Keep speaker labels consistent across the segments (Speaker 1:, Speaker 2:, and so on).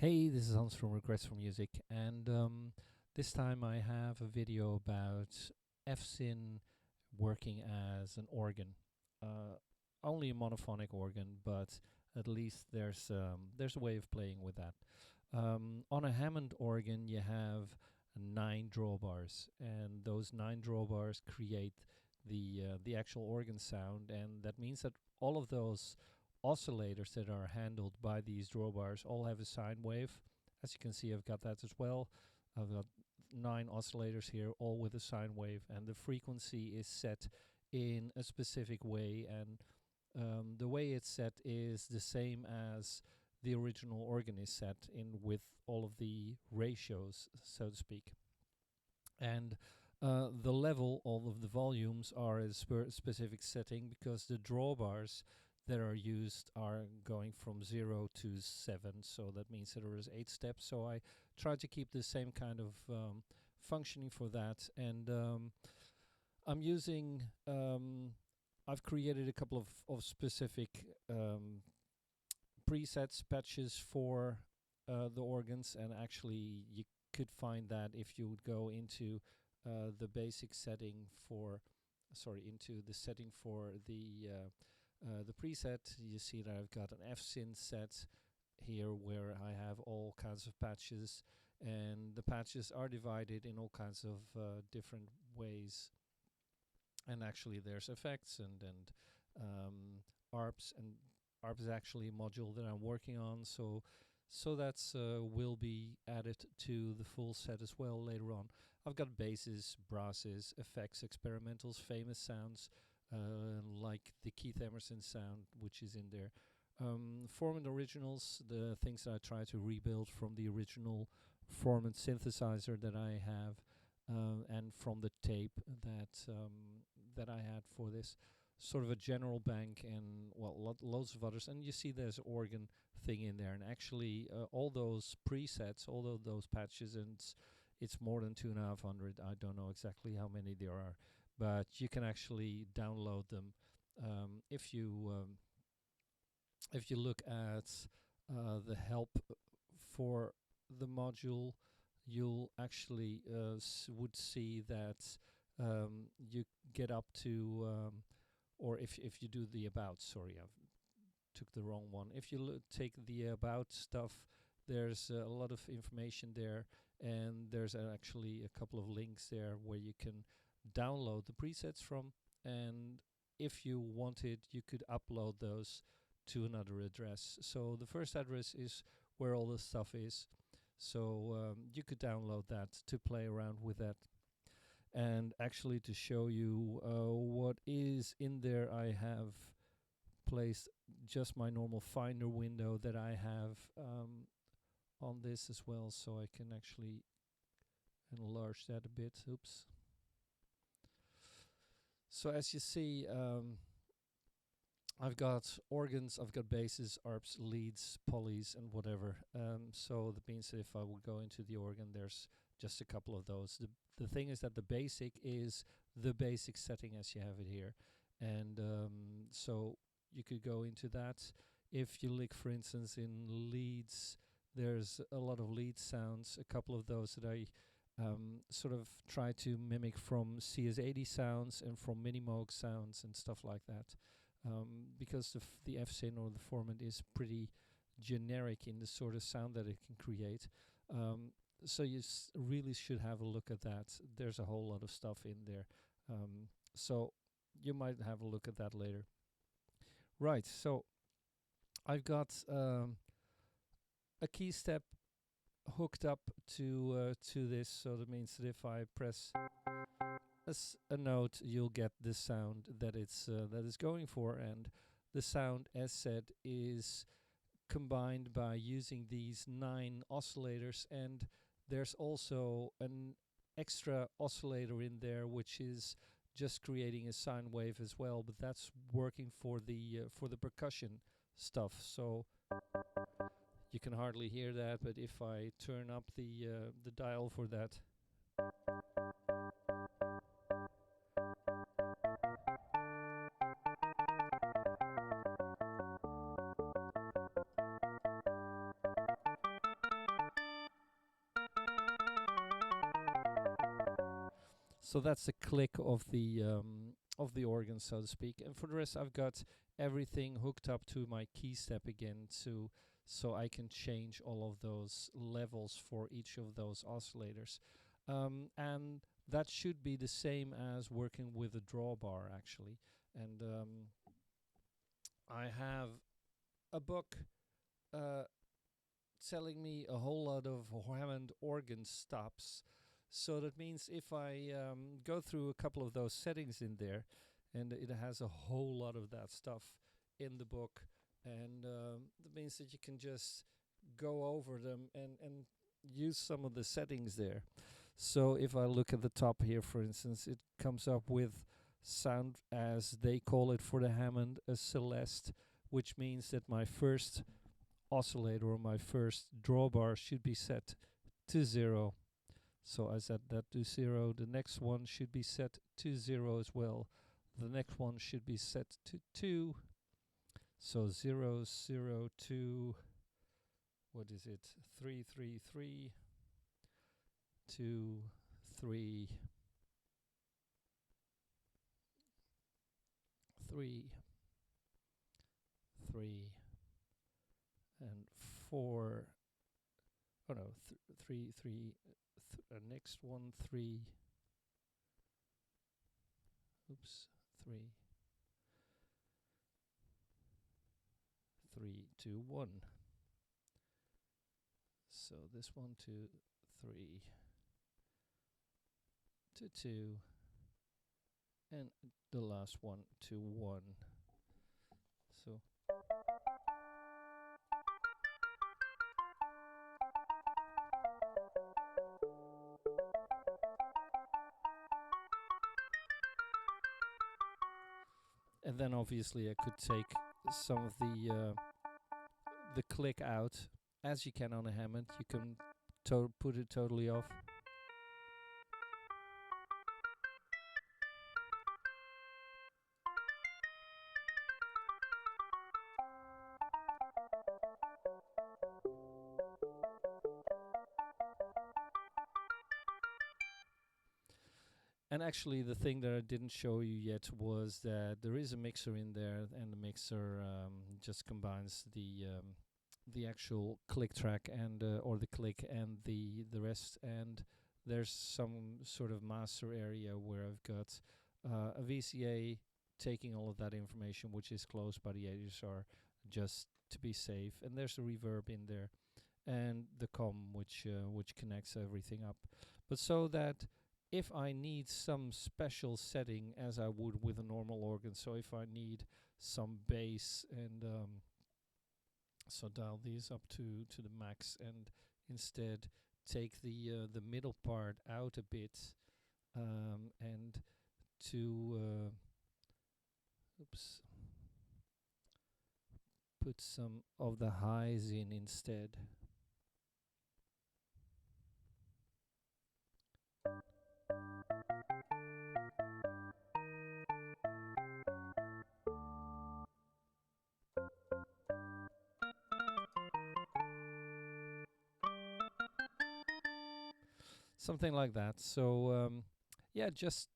Speaker 1: Hey, this is Hans from Regrets for Music, and this time I have a video about F-SYN working as an organ. Uh, Only a monophonic organ, but at least there's a way of playing with that. On a Hammond organ, you have 9 drawbars, and those 9 drawbars create the actual organ sound, and that means that all of those oscillators that are handled by these drawbars all have a sine wave. As you can see, I've got that as well. I've got 9 oscillators here, all with a sine wave, and the frequency is set in a specific way, and the way it's set is the same as the original organ is set in, with all of the ratios, so to speak. And the level, all of the volumes are at a specific setting, because the drawbars that are used are going from 0 to 7, so that means that there is 8 steps. So I try to keep the same kind of functioning for that, and I'm using I've created a couple of specific presets, patches for the organs, and actually you could find that if you would go into the basic setting for, into the setting for the preset. You see that I've got an F-SYN set here where I have all kinds of patches, and the patches are divided in all kinds of different ways. And actually there's effects and ARPs, and ARP is actually a module that I'm working on, so that's will be added to the full set as well later on. I've got basses, brasses, effects, experimentals, famous sounds, like the Keith Emerson sound, which is in there. Formant originals, the things that I try to rebuild from the original Formant synthesizer that I have, and from the tape that I had for this. Sort of a general bank, and well, loads of others. And you see there's an organ thing in there, and actually all those presets, all of those patches, and it's more than 2,500. I don't know exactly how many there are, but you can actually download them. If you look at the help for the module, you'll actually would see that you get up to, or if you do the about, sorry, I took the wrong one. If you take the about stuff, there's a lot of information there, and there's actually a couple of links there where you can download the presets from, and if you wanted, you could upload those to another address. So the first address is where all the stuff is, so you could download that to play around with that. And actually, to show you what is in there, I have placed just my normal Finder window that I have on this as well, so I can actually enlarge that a bit. Oops. So as you see, I've got organs, I've got basses, ARPs, leads, polys, and whatever. So that means that if I would go into the organ, there's just a couple of those. The thing is that the basic is the basic setting as you have it here. And so you could go into that. If you look, for instance, in leads, there's a lot of lead sounds, a couple of those that I sort of try to mimic from CS80 sounds and from Minimoog sounds and stuff like that. Because the F-SYN or the Formant is pretty generic in the sort of sound that it can create. So you really should have a look at that. There's a whole lot of stuff in there. So you might have a look at that later. Right, so I've got a key step hooked up to this, so that means that if I press a note, you'll get the sound that it's that is going for, and the sound, as said, is combined by using these 9 oscillators, and there's also an extra oscillator in there which is just creating a sine wave as well, but that's working for the percussion stuff. So you can hardly hear that, but if I turn up the dial for that, So that's the click of the organ, so to speak. And for the rest, I've got everything hooked up to my key step again, so I can change all of those levels for each of those oscillators. And that should be the same as working with a drawbar, actually. And I have a book uh, telling me a whole lot of Hammond organ stops. So that means if I go through a couple of those settings in there, and it has a whole lot of that stuff in the book, and that means that you can just go over them and use some of the settings there. So if I look at the top here, for instance, it comes up with sound, as they call it for the Hammond, a Celeste, which means that my first oscillator or my first drawbar should be set to 0. So I set that to 0. The next one should be set to 0 as well. The next one should be set to 2. So 0, 0, 2. What is it? 3, 3, 3. 2, 3. 3. 3. And 4. Oh no, 3, 3. Next one, 3. Oops, 3. 3, 2, 1. So this one, 2, 3, to 2, and the last one to 1. So and then obviously I could take some of the click out, as you can on a Hammond. You can put it totally off. And actually, the thing that I didn't show you yet was that there is a mixer in there, and the mixer just combines the actual click track and or the click and the rest. And there's some sort of master area where I've got a VCA taking all of that information, which is closed by the ADSR, just to be safe. And there's a reverb in there, and the COM, which connects everything up. But so that if I need some special setting, as I would with a normal organ, so if I need some bass, and so dial these up to the max, and instead take the middle part out a bit, and to oops, put some of the highs in instead. Something like that. So yeah, just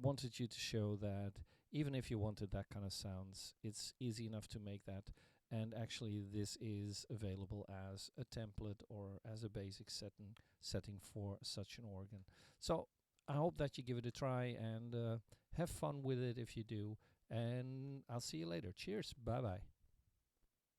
Speaker 1: wanted you to show that even if you wanted that kind of sounds, it's easy enough to make that. And actually, this is available as a template or as a basic setting for such an organ. So I hope that you give it a try and have fun with it if you do. And I'll see you later. Cheers. Bye bye.